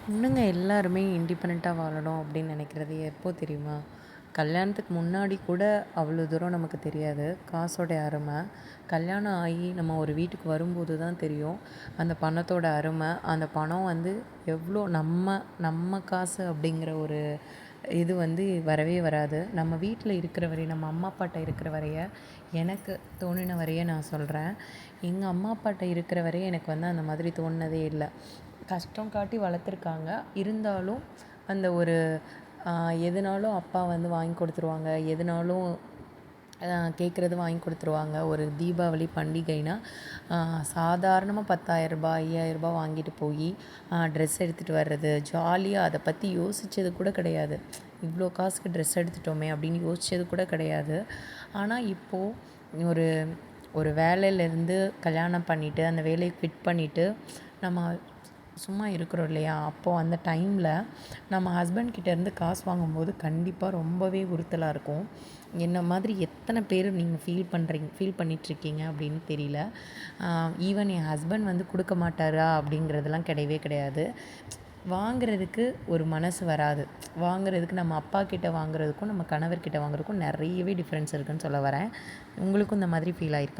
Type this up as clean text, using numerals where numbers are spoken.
பொண்ணுங்க எல்லாருமே இண்டிபெண்ட்டாக வாழணும் அப்படின்னு நினைக்கிறது எப்போ தெரியுமா? கல்யாணத்துக்கு முன்னாடி கூட அவ்வளோ தூரம் நமக்கு தெரியாது காசோடைய அருமை. கல்யாணம் ஆகி நம்ம ஒரு வீட்டுக்கு வரும்போது தான் தெரியும் அந்த பணத்தோட அருமை. அந்த பணம் வந்து எவ்வளோ நம்ம நம்ம காசு அப்படிங்கிற ஒரு இது வந்து வரவே வராது. நம்ம வீட்டில் இருக்கிற வரையும், நம்ம அம்மா அப்பாட்ட இருக்கிற வரைய எனக்கு தோணின வரைய நான் சொல்கிறேன். எங்கள் அம்மா அப்பாட்ட இருக்கிற வரைய எனக்கு வந்து அந்த மாதிரி தோணுனதே இல்லை. கஷ்டம் காட்டி வளர்த்துருக்காங்க. இருந்தாலும் அந்த ஒரு எதுனாலும் அப்பா வந்து வாங்கி கொடுத்துருவாங்க. எதுனாலும் கேட்குறது வாங்கி கொடுத்துருவாங்க. ஒரு தீபாவளி பண்டிகைனா சாதாரணமாக ரூ. 10,000 ரூ. 5,000 வாங்கிட்டு போய் ட்ரெஸ் எடுத்துகிட்டு வர்றது, ஜாலியாக அதை பற்றி யோசித்தது கூட கிடையாது. இவ்வளோ காசுக்கு ட்ரெஸ் எடுத்துட்டோமே அப்படின்னு யோசித்தது கூட கிடையாது. ஆனால் இப்போது ஒரு ஒரு வேலையிலேருந்து கல்யாணம் பண்ணிவிட்டு அந்த வேலையை குவிட் பண்ணிவிட்டு நம்ம சும்மா இருக்கிறோம் இல்லையா? அப்போது அந்த டைமில் நம்ம ஹஸ்பண்ட் கிட்டேருந்து காசு வாங்கும்போது கண்டிப்பாக ரொம்பவே உறுத்தலாக இருக்கும். என்ன மாதிரி எத்தனை பேர் நீங்கள் ஃபீல் பண்ணிகிட்ருக்கீங்க அப்படின்னு தெரியல. ஈவன் என் ஹஸ்பண்ட் வந்து கொடுக்க மாட்டாரா அப்படிங்கிறதெல்லாம் கிடையவே கிடையாது. வாங்குறதுக்கு ஒரு மனசு வராது. வாங்குறதுக்கு நம்ம அப்பா கிட்ட வாங்குறதுக்கும் நம்ம கணவர்கிட்ட வாங்குறதுக்கும் நிறையவே டிஃப்ரென்ஸ் இருக்குதுன்னு சொல்ல வரேன். உங்களுக்கும் இந்த மாதிரி ஃபீல் ஆயிருக்கா?